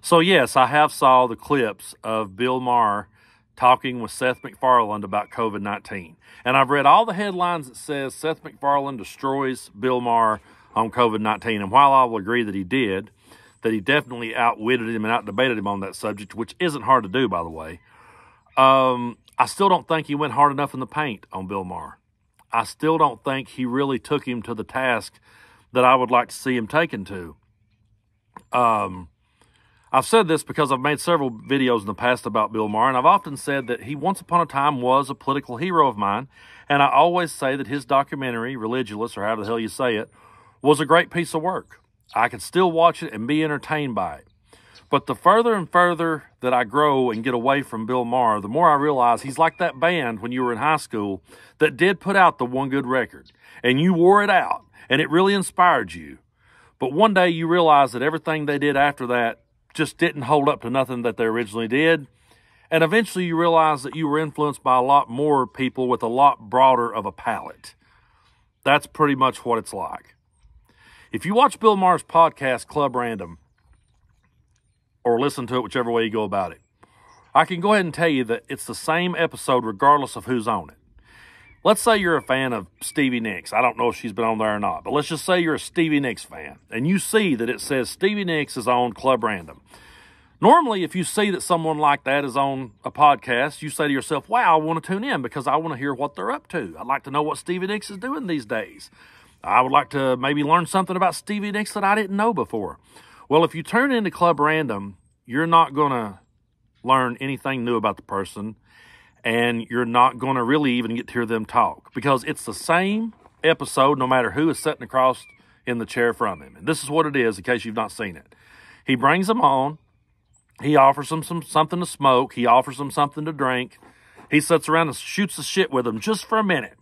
So yes, I have saw the clips of Bill Maher talking with Seth McFarlane about COVID-19. And I've read all the headlines that says Seth McFarlane destroys Bill Maher on COVID-19. And while I will agree that he did, that he definitely outwitted him and outdebated him on that subject, which isn't hard to do, by the way, I still don't think he went hard enough in the paint on Bill Maher. I still don't think he really took him to the task that I would like to see him taken to. I've said this because I've made several videos in the past about Bill Maher, and I've often said that he once upon a time was a political hero of mine, and I always say that his documentary, Religulous, or however the hell you say it, was a great piece of work. I could still watch it and be entertained by it. But the further and further that I grow and get away from Bill Maher, the more I realize he's like that band when you were in high school that did put out the one good record, and you wore it out, and it really inspired you. But one day you realize that everything they did after that just didn't hold up to nothing that they originally did. And eventually you realize that you were influenced by a lot more people with a lot broader of a palette. That's pretty much what it's like. If you watch Bill Maher's podcast, Club Random, or listen to it whichever way you go about it, I can go ahead and tell you that it's the same episode regardless of who's on it. Let's say you're a fan of Stevie Nicks. I don't know if she's been on there or not, but let's just say you're a Stevie Nicks fan, and you see that it says Stevie Nicks is on Club Random. Normally, if you see that someone like that is on a podcast, you say to yourself, wow, I want to tune in because I want to hear what they're up to. I'd like to know what Stevie Nicks is doing these days. I would like to maybe learn something about Stevie Nicks that I didn't know before. Well, if you turn into Club Random, you're not going to learn anything new about the person, and you're not going to really even get to hear them talk because it's the same episode no matter who is sitting across in the chair from him. And this is what it is in case you've not seen it. He brings them on. He offers them something to smoke. He offers them something to drink. He sits around and shoots the shit with them just for a minute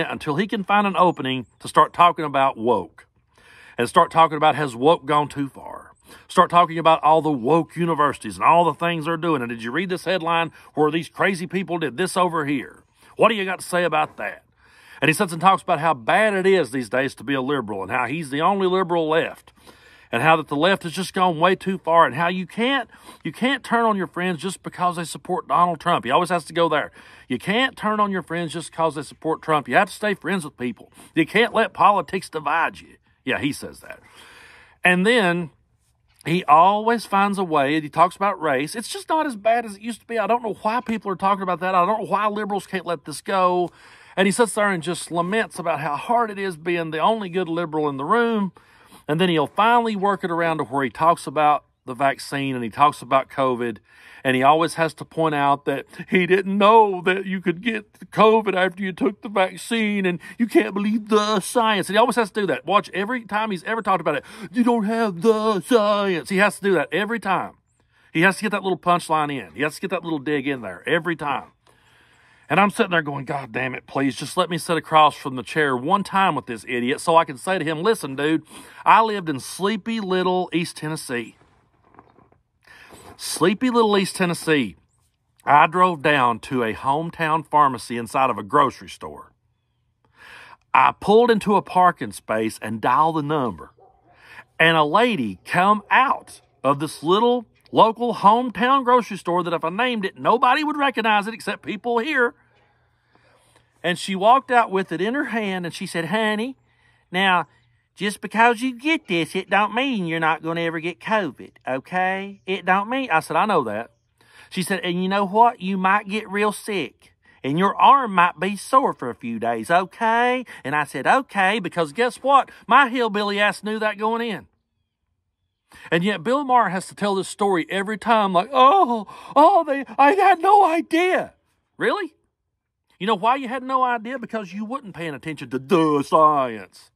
until he can find an opening to start talking about woke and start talking about has woke gone too far. Start talking about all the woke universities and all the things they're doing. And did you read this headline where these crazy people did this over here? What do you got to say about that? And he sits and talks about how bad it is these days to be a liberal and how he's the only liberal left and how that the left has just gone way too far and how you can't turn on your friends just because they support Donald Trump. He always has to go there. You can't turn on your friends just because they support Trump. You have to stay friends with people. You can't let politics divide you. Yeah, he says that. And then he always finds a way, and he talks about race. It's just not as bad as it used to be. I don't know why people are talking about that. I don't know why liberals can't let this go. And he sits there and just laments about how hard it is being the only good liberal in the room. And then he'll finally work it around to where he talks about the vaccine and he talks about COVID. And he always has to point out that he didn't know that you could get COVID after you took the vaccine and you can't believe the science. And he always has to do that. Watch, every time he's ever talked about it, you don't have the science. He has to do that every time. He has to get that little punchline in. He has to get that little dig in there every time. And I'm sitting there going, God damn it, please just let me sit across from the chair one time with this idiot so I can say to him, listen, dude, I lived in sleepy little East Tennessee. Sleepy little East Tennessee. I drove down to a hometown pharmacy inside of a grocery store. I pulled into a parking space and dialed the number. And a lady come out of this little local hometown grocery store that if I named it, nobody would recognize it except people here. And she walked out with it in her hand and she said, honey, now, just because you get this, it don't mean you're not going to ever get COVID, okay? It don't mean. I said, I know that. She said, and you know what? You might get real sick, and your arm might be sore for a few days, okay? And I said, okay, because guess what? My hillbilly ass knew that going in. And yet Bill Maher has to tell this story every time like, I had no idea. Really? You know why you had no idea? Because you wasn't paying attention to the science.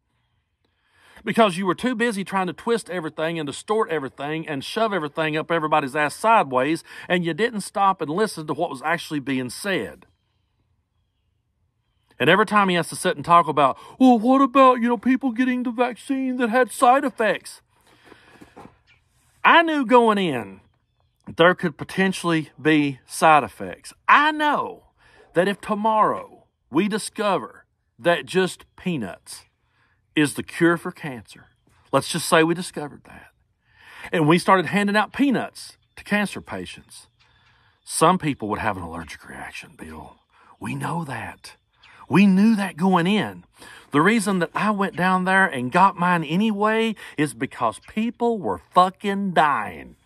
Because you were too busy trying to twist everything and distort everything and shove everything up everybody's ass sideways, and you didn't stop and listen to what was actually being said. And every time he has to sit and talk about, well, what about, people getting the vaccine that had side effects? I knew going in there could potentially be side effects. I know that if tomorrow we discover that just peanuts is the cure for cancer, let's just say we discovered that, And we started handing out peanuts to cancer patients. Some people would have an allergic reaction, Bill. We know that. We knew that going in. The reason that I went down there and got mine anyway is because people were fucking dying.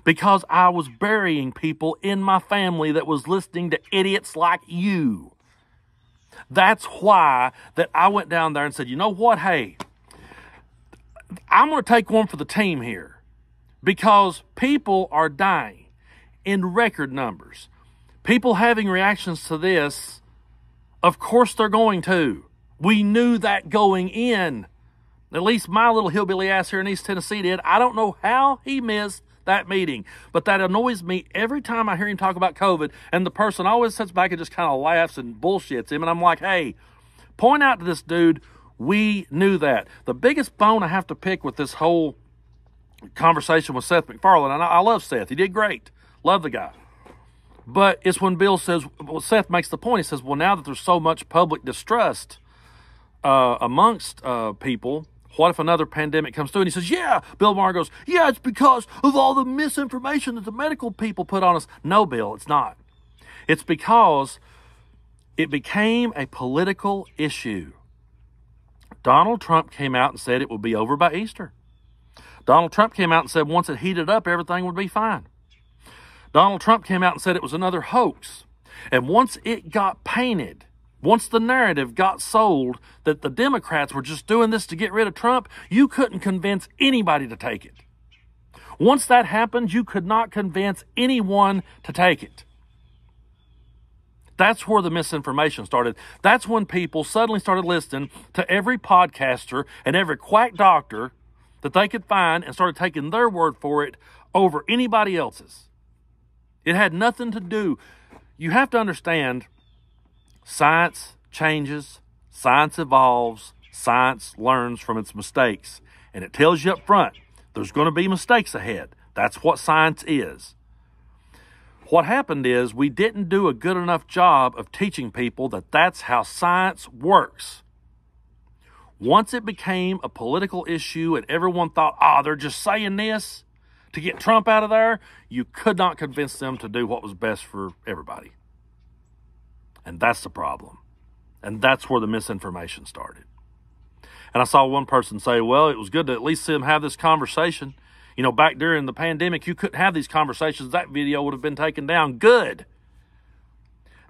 Because I was burying people in my family that was listening to idiots like you. That's why that I went down there and said, you know what? Hey, I'm going to take one for the team here. Because people are dying in record numbers. People having reactions to this, of course they're going to. We knew that going in. At least my little hillbilly ass here in East Tennessee did. I don't know how he missed that meeting. But that annoys me every time I hear him talk about COVID. And the person always sits back and just kind of laughs and bullshits him. And I'm like, hey, point out to this dude, we knew that. The biggest bone I have to pick with this whole conversation with Seth McFarlane, and I love Seth. He did great. Love the guy. But it's when Bill says, well, Seth makes the point. He says, well, now that there's so much public distrust amongst people, what if another pandemic comes through? And he says, yeah. Bill Maher goes, yeah, it's because of all the misinformation that the medical people put on us. No, Bill, it's not. It's because it became a political issue. Donald Trump came out and said it would be over by Easter. Donald Trump came out and said once it heated up, everything would be fine. Donald Trump came out and said it was another hoax. And once it got painted, once the narrative got sold that the Democrats were just doing this to get rid of Trump, you couldn't convince anybody to take it. Once that happened, you could not convince anyone to take it. That's where the misinformation started. That's when people suddenly started listening to every podcaster and every quack doctor that they could find and started taking their word for it over anybody else's. It had nothing to do. You have to understand, science changes, science evolves, science learns from its mistakes. And it tells you up front, there's going to be mistakes ahead. That's what science is. What happened is we didn't do a good enough job of teaching people that that's how science works. Once it became a political issue and everyone thought, they're just saying this to get Trump out of there, you could not convince them to do what was best for everybody. And that's the problem. And that's where the misinformation started. And I saw one person say, well, it was good to at least see them have this conversation. You know, back during the pandemic, you couldn't have these conversations. That video would have been taken down. Good.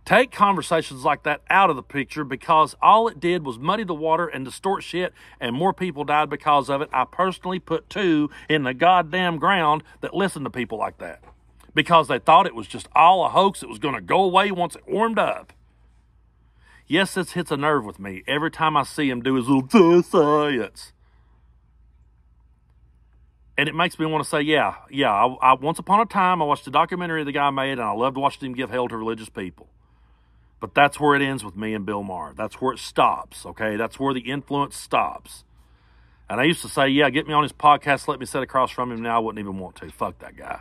Take conversations like that out of the picture because all it did was muddy the water and distort shit, and more people died because of it. I personally put 2 in the goddamn ground that listened to people like that because they thought it was just all a hoax. It was going to go away once it warmed up. Yes, this hits a nerve with me every time I see him do his little science. And it makes me want to say, I once upon a time, I watched a documentary the guy made, and I loved watching him give hell to religious people. But that's where it ends with me and Bill Maher. That's where it stops, okay? That's where the influence stops. And I used to say, get me on his podcast, let me sit across from him. Now I wouldn't even want to. Fuck that guy.